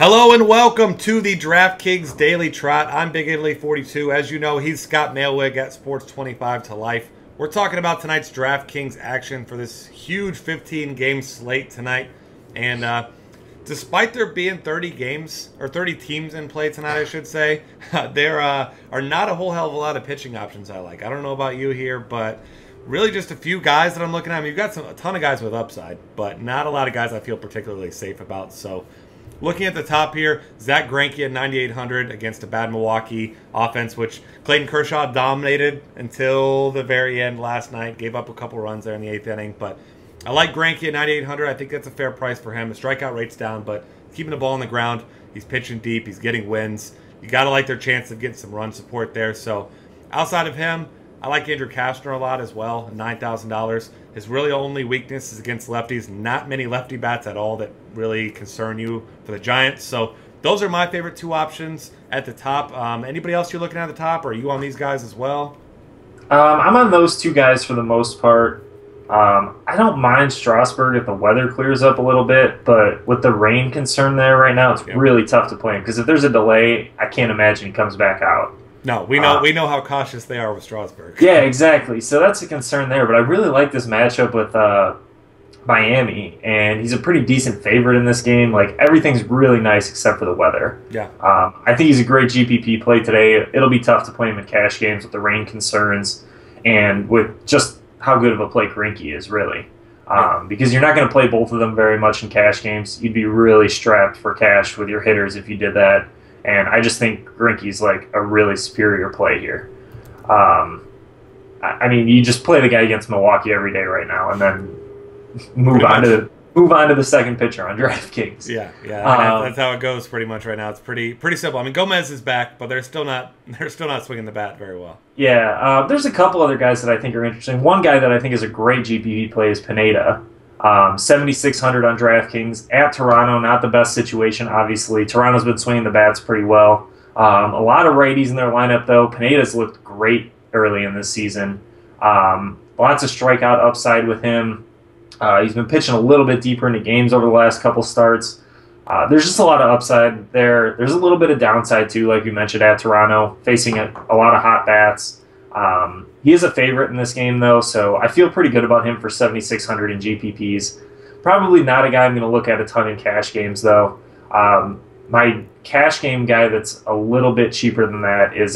Hello and welcome to the DraftKings Daily Trot. I'm Big Italy 42. As you know, he's Scott Mailwig at Sports 25 to Life. We're talking about tonight's DraftKings action for this huge 15-game slate tonight. And despite there being 30 games, or 30 teams in play tonight, I should say, there are not a whole hell of a lot of pitching options I like. I don't know about you here, but really just a few guys that I'm looking at. I mean, you've got a ton of guys with upside, but not a lot of guys I feel particularly safe about. So looking at the top here, Zach Greinke at 9,800 against a bad Milwaukee offense, which Clayton Kershaw dominated until the very end last night. Gave up a couple runs there in the 8th inning. But I like Greinke at 9,800. I think that's a fair price for him. The strikeout rate's down, but keeping the ball on the ground. He's pitching deep. He's getting wins. You got to like their chance of getting some run support there. So outside of him, I like Andrew Kastner a lot as well, $9,000. His really only weakness is against lefties. Not many lefty bats at all that really concern you for the Giants. So those are my favorite two options at the top. Anybody else you're looking at the top, or are you on these guys as well? I'm on those two guys for the most part. I don't mind Strasburg if the weather clears up a little bit, but with the rain concern there right now, it's really tough to play him because if there's a delay, I can't imagine he comes back out. No, we know how cautious they are with Strasburg. Yeah, exactly. So that's a concern there. But I really like this matchup with Miami, and he's a pretty decent favorite in this game. Like everything's really nice except for the weather. Yeah. I think he's a great GPP play today. It'll be tough to play him in cash games with the rain concerns and with just how good of a play Greinke is, really. Because you're not going to play both of them very much in cash games. You'd be really strapped for cash with your hitters if you did that. And I just think Greinke's like a really superior play here. I mean, you just play the guy against Milwaukee every day right now, and then move on to the second pitcher on DraftKings. Yeah. That's how it goes pretty much right now. It's pretty simple. I mean, Gomez is back, but they're still not swinging the bat very well. Yeah, there's a couple other guys that I think are interesting. One guy that I think is a great GPP play is Pineda. 7,600 on DraftKings at Toronto. Not the best situation, obviously. Toronto's been swinging the bats pretty well. A lot of righties in their lineup, though. Pineda's looked great early in this season. Lots of strikeout upside with him. He's been pitching a little bit deeper into games over the last couple starts. There's just a lot of upside there. There's a little bit of downside, too, like you mentioned, at Toronto, facing a lot of hot bats. He is a favorite in this game, though, so I feel pretty good about him for 7,600 in GPPs. Probably not a guy I'm going to look at a ton in cash games, though. My cash game guy that's a little bit cheaper than that is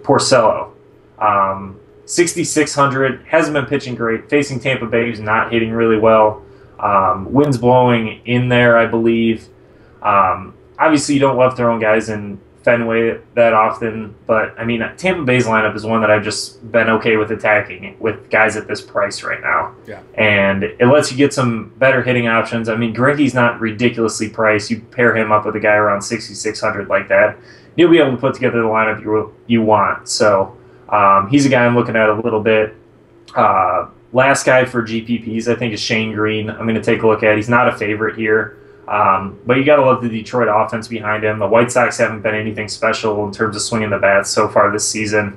Porcello. 6,600, hasn't been pitching great. Facing Tampa Bay, who's not hitting really well. Wind's blowing in there, I believe. Obviously, you don't love throwing guys in Fenway that often, but I mean, Tampa Bay's lineup is one that I've just been okay with attacking with guys at this price right now. Yeah. And it lets you get some better hitting options. I mean, Greinke's not ridiculously priced. You pair him up with a guy around 6,600 like that, you'll be able to put together the lineup you want. So he's a guy I'm looking at a little bit. Last guy for GPPs, I think, is Shane Green. I'm going to take a look at. He's not a favorite here. But you got to love the Detroit offense behind him. The White Sox haven't been anything special in terms of swinging the bats so far this season.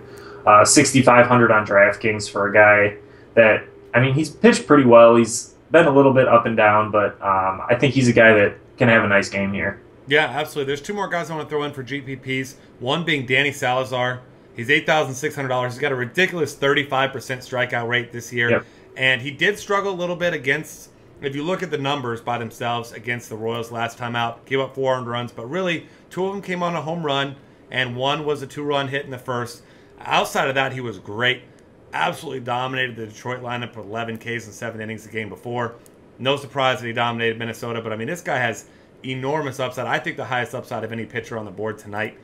6,500 on DraftKings for a guy that, I mean, he's pitched pretty well. He's been a little bit up and down, but I think he's a guy that can have a nice game here. Yeah, absolutely. There's two more guys I want to throw in for GPPs. One being Danny Salazar. He's $8,600. He's got a ridiculous 35% strikeout rate this year. Yep. And he did struggle a little bit against, if you look at the numbers by themselves against the Royals last time out, gave up 4 earned runs, but really 2 of them came on a home run, and 1 was a 2-run hit in the first. Outside of that, he was great. Absolutely dominated the Detroit lineup with 11 Ks in 7 innings the game before. No surprise that he dominated Minnesota, but I mean, this guy has enormous upside. I think the highest upside of any pitcher on the board tonight.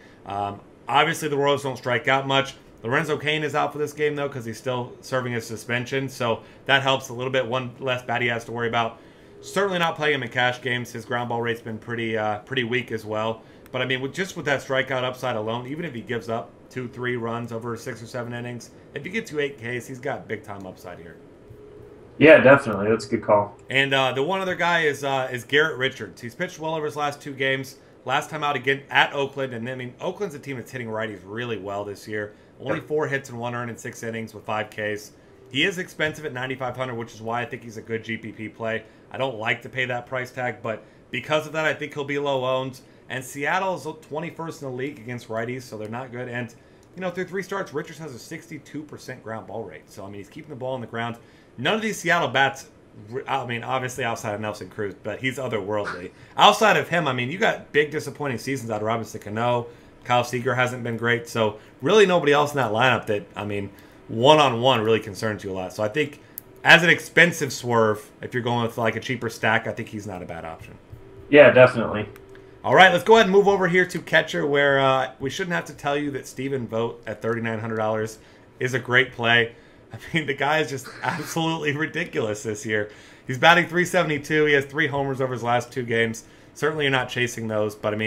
Obviously, the Royals don't strike out much. Lorenzo Cain is out for this game, though, because he's still serving his suspension, so that helps a little bit. One less bat he has to worry about. Certainly not playing him in cash games. His ground ball rate's been pretty weak as well. But, I mean, just with that strikeout upside alone, even if he gives up 2-3 runs over 6 or 7 innings, if you get to 8 Ks, he's got big-time upside here. Yeah, definitely. That's a good call. And the one other guy is Garrett Richards. He's pitched well over his last 2 games. Last time out again at Oakland, and I mean, Oakland's a team that's hitting righties really well this year. Only 4 hits and 1 earned in 6 innings with 5 Ks. He is expensive at $9,500, which is why I think he's a good GPP play. I don't like to pay that price tag, but because of that, I think he'll be low owned. And Seattle is 21st in the league against righties, so they're not good. And, through 3 starts, Richards has a 62% ground ball rate. So, he's keeping the ball on the ground. None of these Seattle bats, obviously outside of Nelson Cruz, but he's otherworldly. Outside of him, you got big disappointing seasons out of Robinson Cano. Kyle Seager hasn't been great. So, really nobody else in that lineup that, one-on-one really concerns you a lot. So, I think as an expensive swerve, if you're going with like a cheaper stack, I think he's not a bad option. Yeah, definitely. All right, let's go ahead and move over here to catcher, where we shouldn't have to tell you that Stephen Vogt at $3,900 is a great play. The guy is just absolutely ridiculous this year. He's batting .372. He has 3 homers over his last 2 games. Certainly you're not chasing those, but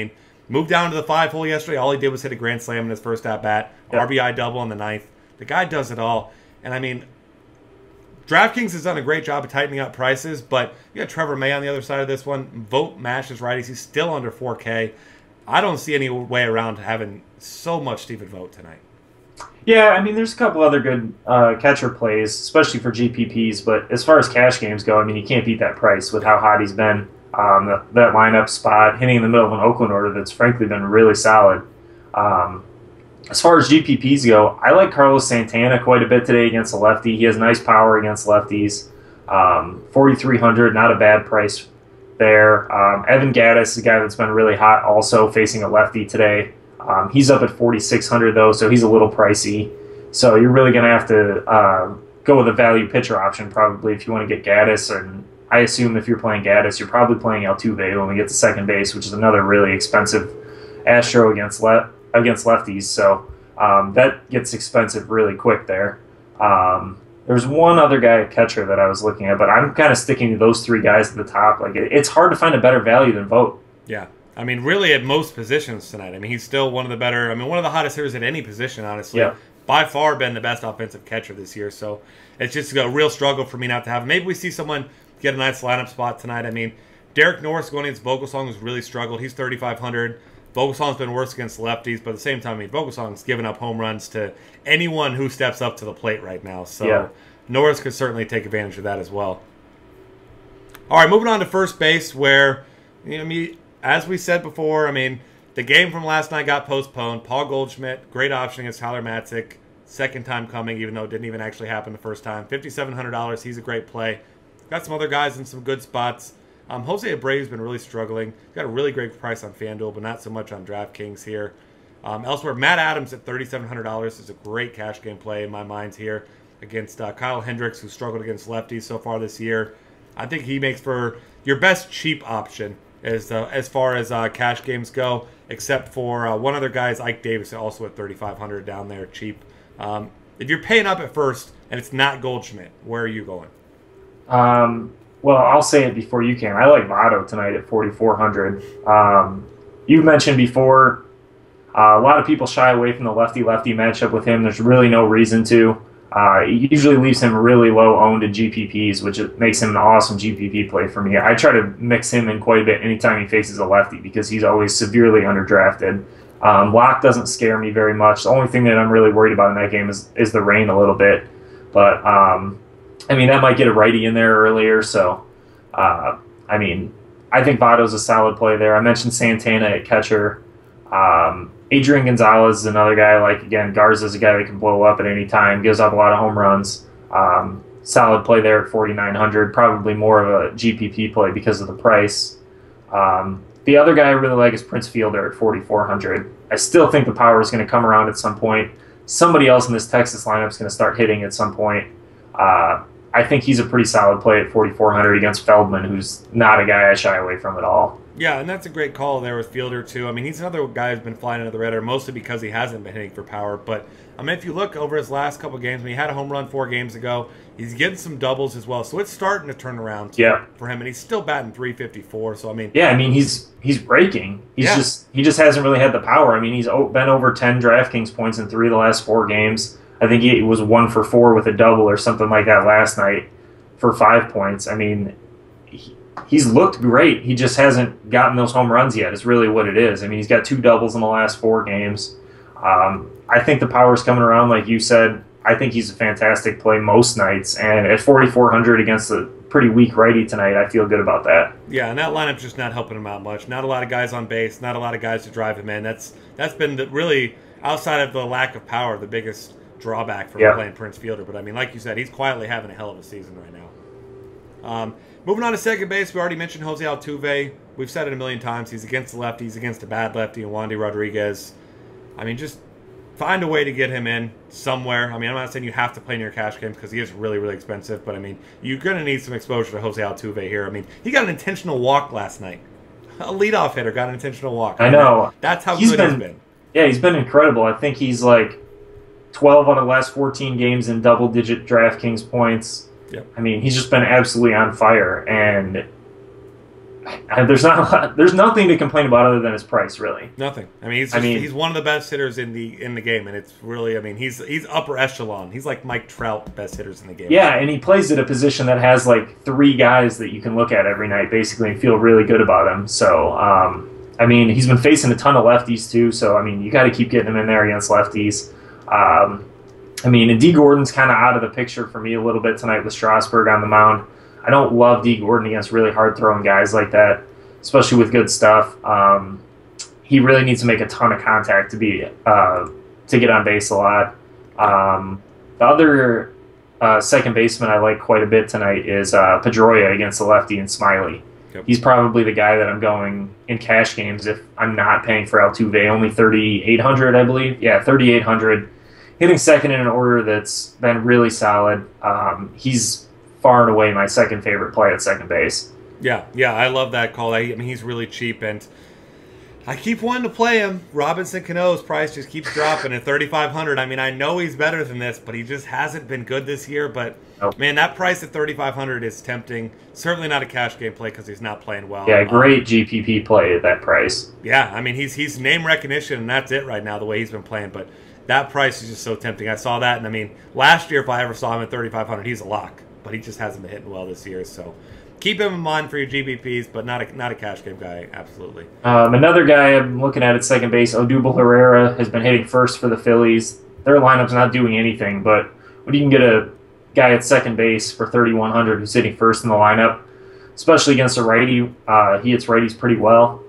moved down to the 5-hole yesterday. All he did was hit a grand slam in his first at-bat. Yep. RBI double in the 9th. The guy does it all. And DraftKings has done a great job of tightening up prices, but you got Trevor May on the other side of this one. Vogt mashes righties. He's still under 4K. I don't see any way around having so much Stephen Vogt tonight. Yeah, there's a couple other good catcher plays, especially for GPPs, but as far as cash games go, you can't beat that price with how hot he's been. That lineup spot, hitting in the middle of an Oakland order that's frankly been really solid. As far as GPPs go, I like Carlos Santana quite a bit today against a lefty. He has nice power against lefties. 4,300, not a bad price there. Evan Gattis is a guy that's been really hot also facing a lefty today. He's up at 4,600 though, so he's a little pricey. So you're really going to have to go with a value pitcher option probably if you want to get Gattis. And I assume if you're playing Gattis, you're probably playing Altuve when we get to second base, which is another really expensive Astro against lefties. So that gets expensive really quick there. There's one other guy at catcher that I was looking at, but I'm kind of sticking to those 3 guys at the top. It's hard to find a better value than Vogt. Yeah. Really at most positions tonight. He's still one of the better, one of the hottest hitters at any position, honestly. Yeah. By far been the best offensive catcher this year. So it's just a real struggle for me not to have him. Maybe we see someone get a nice lineup spot tonight. Derek Norris going against Vogelsong has really struggled. He's 3,500. Vogelsong's been worse against lefties, but at the same time, Vogelsong's giving up home runs to anyone who steps up to the plate right now. So yeah. Norris could certainly take advantage of that as well. All right, moving on to first base, where, as we said before, the game from last night got postponed. Paul Goldschmidt, great option against Tyler Matzik. Second time coming, even though it didn't even actually happen the first time. $5,700, he's a great play. Got some other guys in some good spots. Jose Abreu's been really struggling. Got a really great price on FanDuel, but not so much on DraftKings here. Elsewhere, Matt Adams at $3,700 is a great cash game play in my mind here against Kyle Hendricks, who struggled against lefties so far this year. I think he makes for your best cheap option as far as cash games go, except for one other guy is Ike Davis, also at $3,500 down there, cheap. If you're paying up at first and it's not Goldschmidt, where are you going? Well, I'll say it before you can. I like Votto tonight at 4,400. You mentioned before, a lot of people shy away from the lefty-lefty matchup with him. There's really no reason to. It usually leaves him really low owned in GPPs, which makes him an awesome GPP play for me. I try to mix him in quite a bit anytime he faces a lefty because he's always severely underdrafted. Locke doesn't scare me very much. The only thing that I'm really worried about in that game is the rain a little bit. But, that might get a righty in there earlier. So, I think Votto's a solid play there. I mentioned Santana at catcher. Adrian Gonzalez is another guy. Again, Garza's a guy that can blow up at any time, gives up a lot of home runs. Solid play there at 4,900. Probably more of a GPP play because of the price. The other guy I really like is Prince Fielder at 4,400. I still think the power is going to come around at some point. Somebody else in this Texas lineup is going to start hitting at some point. I think he's a pretty solid play at 4,400 against Feldman, who's not a guy I shy away from at all. Yeah, and that's a great call there with Fielder, too. He's another guy who's been flying under the radar, mostly because he hasn't been hitting for power. But, if you look over his last couple games, he had a home run 4 games ago. He's getting some doubles as well. So it's starting to turn around for him. And he's still batting .354. So, he's breaking. He just hasn't really had the power. He's been over 10 DraftKings points in 3 of the last 4 games. I think he was 1 for 4 with a double or something like that last night for 5 points. He's looked great. He just hasn't gotten those home runs yet is really what it is. He's got 2 doubles in the last 4 games. I think the power's coming around, like you said. I think he's a fantastic play most nights. And at 4,400 against the pretty weak righty tonight, I feel good about that. Yeah, and that lineup's just not helping him out much. Not a lot of guys on base, not a lot of guys to drive him in. That's been really, outside of the lack of power, the biggest drawback for playing Prince Fielder. But I mean, like you said, he's quietly having a hell of a season right now. Moving on to second base, we already mentioned Jose Altuve. We've said it a million times. He's against the lefty. He's against a bad lefty, and Wandy Rodriguez. I mean, just find a way to get him in somewhere. I mean, I'm not saying you have to play in your cash games because he is really, really expensive. But, I mean, you're going to need some exposure to Jose Altuve here. I mean, he got an intentional walk last night. A leadoff hitter got an intentional walk. I know. That's how good he's been. Yeah, he's been incredible. I think he's like 12 out of the last 14 games in double-digit DraftKings points. Yep. I mean, he's just been absolutely on fire, and there's nothing to complain about other than his price, really. Nothing. I mean, he's one of the best hitters in the game, and it's really, I mean, he's upper echelon. He's like Mike Trout, best hitters in the game. Yeah, and he plays at a position that has like 3 guys that you can look at every night, basically, and feel really good about him. So, I mean, he's been facing a ton of lefties too. So, I mean, you got to keep getting him in there against lefties. I mean, and D. Gordon's kind of out of the picture for me a little bit tonight with Strasburg on the mound. I don't love D. Gordon against really hard-throwing guys like that, especially with good stuff. He really needs to make a ton of contact to get on base a lot. The other second baseman I like quite a bit tonight is Pedroia against the lefty and Smiley. Yep. He's probably the guy that I'm going in cash games if I'm not paying for Altuve. Only 3,800, I believe. Yeah, 3,800. Hitting second in an order that's been really solid. He's far and away my second favorite play at second base. Yeah, I love that call. I mean, he's really cheap, and I keep wanting to play him. Robinson Cano's price just keeps dropping at 3,500. I mean, I know he's better than this, but he just hasn't been good this year. But, man, that price at 3,500 is tempting. Certainly not a cash game play because he's not playing well. Yeah, great GPP play at that price. Yeah, I mean, he's name recognition, and that's it right now, the way he's been playing. But that price is just so tempting. I saw that, and, I mean, last year if I ever saw him at 3,500, he's a lock. But he just hasn't been hitting well this year, so keep him in mind for your GBPs, but not a cash game guy, absolutely. Another guy I'm looking at second base, Odubel Herrera, has been hitting first for the Phillies. Their lineup's not doing anything, but when you can get a guy at second base for 3,100 who's hitting first in the lineup, especially against a righty, he hits righties pretty well.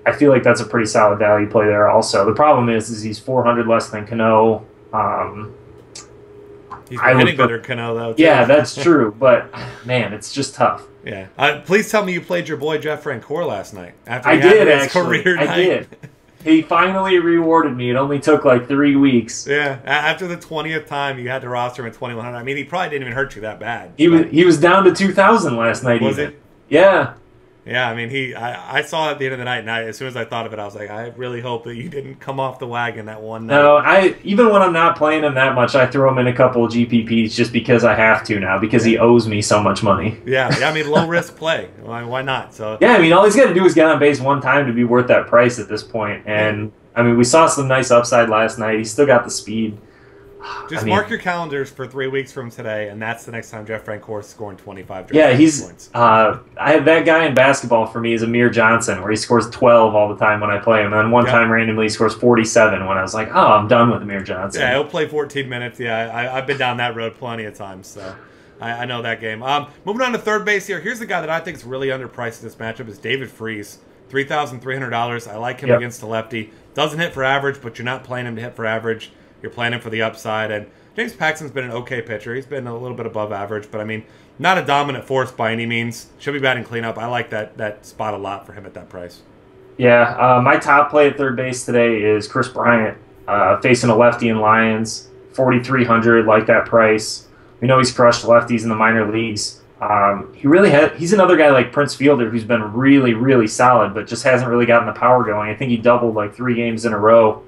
I feel like that's a pretty solid value play there also. The problem is he's 400 less than Cano. He's been hitting better Cano, though, too. Yeah, that's true. But, man, it's just tough. Yeah. Please tell me you played your boy Jeff Francoeur last night. I did, actually. I did. He finally rewarded me. It only took like 3 weeks. Yeah. After the 20th time you had to roster him at 2,100. I mean, he probably didn't even hurt you that bad. He was down to 2,000 last night. Was it? Yeah. Yeah, I mean, I saw it at the end of the night, and as soon as I thought of it, I was like, I really hope that you didn't come off the wagon that one night. No, even when I'm not playing him that much, I throw him in a couple of GPPs just because I have to now, because he owes me so much money. Yeah, I mean, low-risk play. Why not? So yeah, I mean, all he's got to do is get on base one time to be worth that price at this point. And, I mean, we saw some nice upside last night. He's still got the speed. Just mark your calendars for 3 weeks from today, and that's the next time Jeff Francoeur is scoring 25 points. Yeah, I have that guy in basketball for me is Amir Johnson, where he scores 12 all the time when I play him, and then one time randomly he scores 47 when I was like, oh, I'm done with Amir Johnson. Yeah, he'll play 14 minutes. Yeah, I've been down that road plenty of times, so I know that game. Moving on to third base here. Here's the guy that I think is really underpriced in this matchup is David Freese, $3,300. I like him against the lefty. Doesn't hit for average, but you're not playing him to hit for average. You're playing him for the upside, and James Paxton's been an okay pitcher. He's been a little bit above average, but I mean, not a dominant force by any means. Should be batting cleanup. I like that spot a lot for him at that price. Yeah, my top play at third base today is Kris Bryant, facing a lefty in Lions, 4,300. Like that price. We know he's crushed lefties in the minor leagues. He's another guy like Prince Fielder who's been really, really solid, but just hasn't really gotten the power going. I think he doubled like 3 games in a row.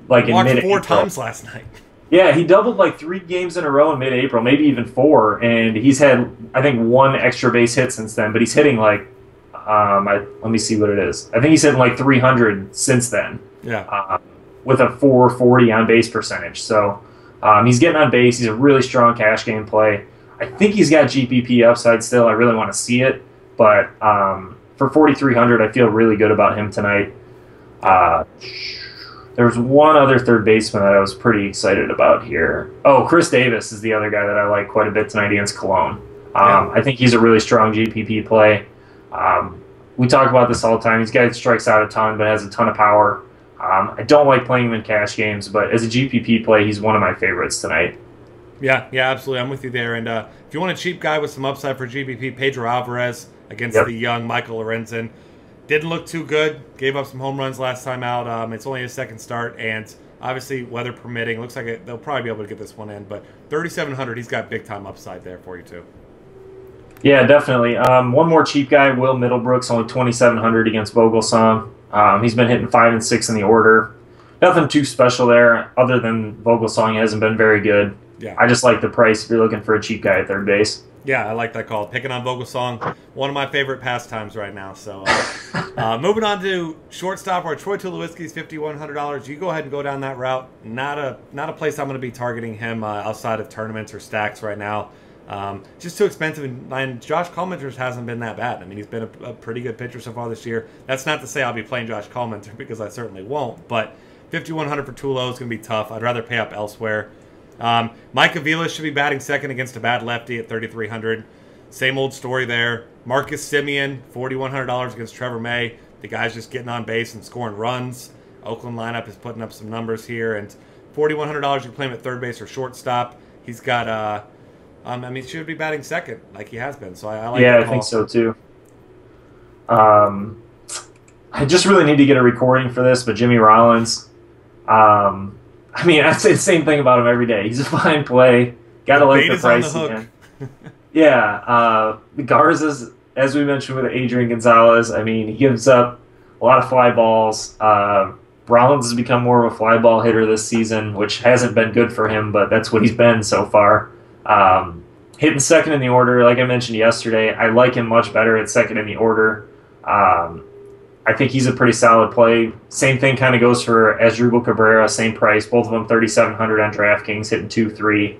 Like in mid-April. 4 times last night. Yeah, he doubled like 3 games in a row in mid-April, maybe even 4, and he's had, I think, 1 extra base hit since then, but he's hitting like, let me see what it is. I think he's hitting like 300 since then. Yeah. With a 440 on base percentage. So he's getting on base. He's a really strong cash game play. I think he's got GPP upside still. I really want to see it, but for 4,300, I feel really good about him tonight. There's one other third baseman that I was pretty excited about here. Oh, Chris Davis is the other guy that I like quite a bit tonight against Cologne. I think he's a really strong GPP play. We talk about this all the time. He's a guy that strikes out a ton, but has a ton of power. I don't like playing him in cash games, but as a GPP play, he's one of my favorites tonight. Yeah, absolutely. I'm with you there. And if you want a cheap guy with some upside for GPP, Pedro Alvarez against the young Michael Lorenzen. Didn't look too good. Gave up some home runs last time out. It's only his second start, and obviously, weather permitting, looks like they'll probably be able to get this one in. But 3,700, he's got big-time upside there for you, too. Yeah, definitely. One more cheap guy, Will Middlebrooks, only 2,700 against Vogelsong. He's been hitting 5 and 6 in the order. Nothing too special there, other than Vogelsong hasn't been very good. Yeah. I just like the price if you're looking for a cheap guy at third base. Yeah, I like that call. Picking on Vogelsong, one of my favorite pastimes right now. So, moving on to shortstop, where Troy Tulowitzki's $5,100. You go ahead and go down that route. Not a place I'm going to be targeting him outside of tournaments or stacks right now. Just too expensive, and Josh Collmenter hasn't been that bad. I mean, he's been a pretty good pitcher so far this year. That's not to say I'll be playing Josh Collmenter, because I certainly won't. But $5,100 for Tulo is going to be tough. I'd rather pay up elsewhere. Mike Avila should be batting second against a bad lefty at $3,300. Same old story there. Marcus Semien, $4,100 against Trevor May. The guy's just getting on base and scoring runs. Oakland lineup is putting up some numbers here, and $4,100 you play him at third base or shortstop. He's got he should be batting second like he has been. So I like that call. I think so too. I just really need to get a recording for this, but Jimmy Rollins. I mean, I'd say the same thing about him every day. He's a fine play. Gotta like the price again. Yeah, Garza's, as we mentioned with Adrian Gonzalez, I mean, he gives up a lot of fly balls. Rollins has become more of a fly ball hitter this season, which hasn't been good for him, but that's what he's been so far. Hitting second in the order, like I mentioned yesterday, I like him much better at second in the order. I think he's a pretty solid play. Same thing kind of goes for Asdrubal Cabrera, same price. Both of them 3,700 on DraftKings, hitting 2-3.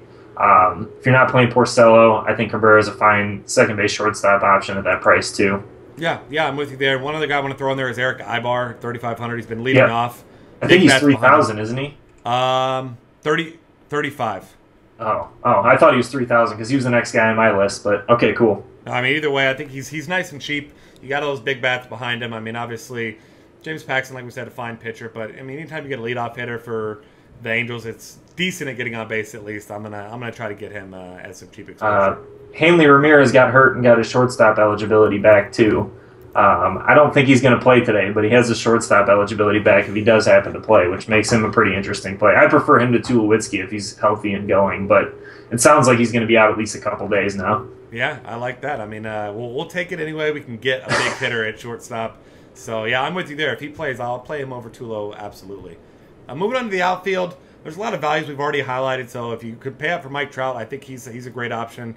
If you're not playing Porcello, I think Cabrera is a fine second base shortstop option at that price too. Yeah, I'm with you there. One other guy I want to throw in there is Eric Ibar, 3,500. He's been leading off. I think he's 3,000, isn't he? 35. Oh, I thought he was 3,000 because he was the next guy on my list. But okay, cool. I mean, either way, I think he's nice and cheap. You got all those big bats behind him. I mean, obviously, James Paxton, like we said, a fine pitcher. But I mean, anytime you get a leadoff hitter for the Angels, it's decent at getting on base at least. I'm gonna try to get him as some cheap exposure. Hanley Ramirez got hurt and got his shortstop eligibility back too. I don't think he's going to play today, but he has his shortstop eligibility back if he does happen to play, which makes him a pretty interesting play. I prefer him to Tulowitzki if he's healthy and going, but it sounds like he's going to be out at least a couple days now. Yeah, I like that. I mean, we'll take it anyway. We can get a big hitter at shortstop. So, yeah, I'm with you there. If he plays, I'll play him over Tulo, absolutely. Moving on to the outfield, there's a lot of values we've already highlighted. So if you could pay up for Mike Trout, I think he's a great option.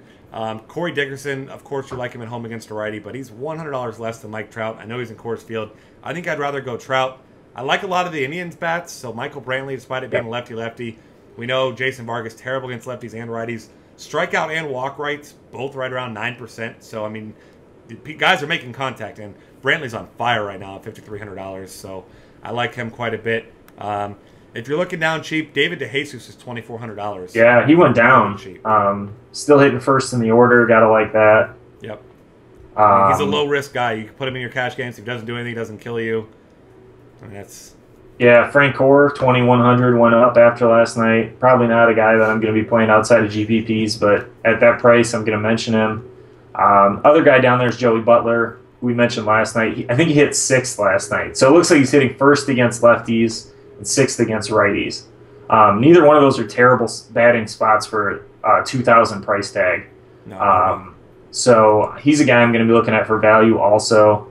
Corey Dickerson, of course, you like him at home against a righty, but he's $100 less than Mike Trout. I know he's in Coors Field. I think I'd rather go Trout. I like a lot of the Indians' bats, so Michael Brantley, despite it being lefty-lefty, we know Jason Vargas, terrible against lefties and righties. Strikeout and walk rates, both right around 9%. So, I mean, guys are making contact, and Brantley's on fire right now at $5,300, so I like him quite a bit. If you're looking down cheap, David DeJesus is $2,400. Yeah, he went down. Still hitting first in the order. Gotta like that. Yep. He's a low-risk guy. You can put him in your cash games. If he doesn't do anything, he doesn't kill you. I mean, that's... Yeah, Frank Gore, 2,100, went up after last night. Probably not a guy that I'm going to be playing outside of GPPs, but at that price, I'm going to mention him. Other guy down there is Joey Butler, who we mentioned last night. I think he hit sixth last night. So it looks like he's hitting first against lefties and sixth against righties. Neither one of those are terrible batting spots for 2,000 price tag. No. So he's a guy I'm going to be looking at for value also.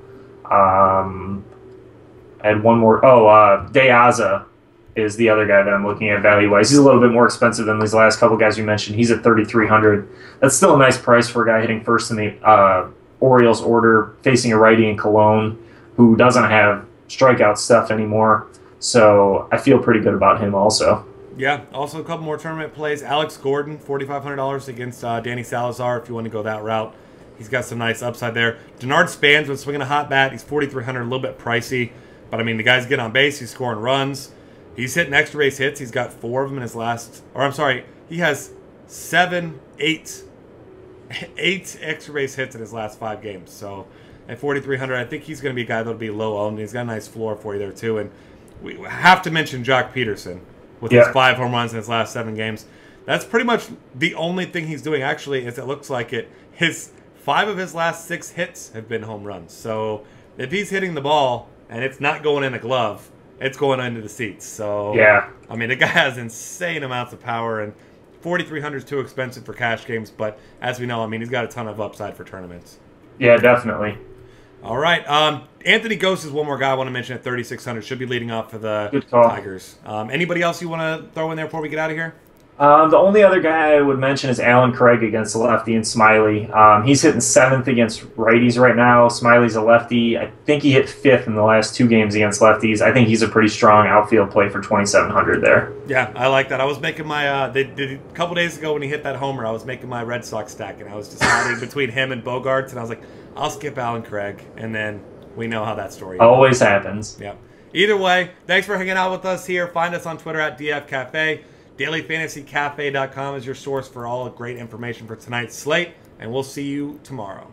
And one more. De Aza is the other guy that I'm looking at value-wise. He's a little bit more expensive than these last couple guys we mentioned. He's at $3,300. That's still a nice price for a guy hitting first in the Orioles order, facing a righty in Cologne who doesn't have strikeout stuff anymore. So I feel pretty good about him also. Yeah, also a couple more tournament plays. Alex Gordon, $4,500 against Danny Salazar if you want to go that route. He's got some nice upside there. Denard Spans was swinging a hot bat. He's $4,300, a little bit pricey. But, I mean, the guy's getting on base. He's scoring runs. He's hitting extra base hits. He's got 4 of them in his last, or I'm sorry, he has 8 extra base hits in his last 5 games. So at 4,300, I think he's going to be a guy that'll be low owned. He's got a nice floor for you there too. And we have to mention Jock Peterson with his 5 home runs in his last 7 games. That's pretty much the only thing he's doing, actually, as it looks like it. 5 of his last 6 hits have been home runs. So if he's hitting the ball and it's not going in a glove, it's going into the seats. So, yeah. I mean, the guy has insane amounts of power, and 4,300 is too expensive for cash games. But as we know, I mean, he's got a ton of upside for tournaments. Yeah, definitely. All right. Anthony Ghost is one more guy I want to mention at 3,600. Should be leading off for the Tigers. Anybody else you want to throw in there before we get out of here? The only other guy I would mention is Alan Craig against the lefty and Smiley. He's hitting 7th against righties right now. Smiley's a lefty. I think he hit 5th in the last 2 games against lefties. I think he's a pretty strong outfield play for 2,700 there. Yeah, I like that. I was making my a couple days ago when he hit that homer, I was making my Red Sox stack, and I was deciding between him and Bogarts, and I was like, I'll skip Alan Craig, and then we know how that story always happens. Yep. Either way, thanks for hanging out with us here. Find us on Twitter at DFCafe. DailyFantasyCafe.com is your source for all great information for tonight's slate, and we'll see you tomorrow.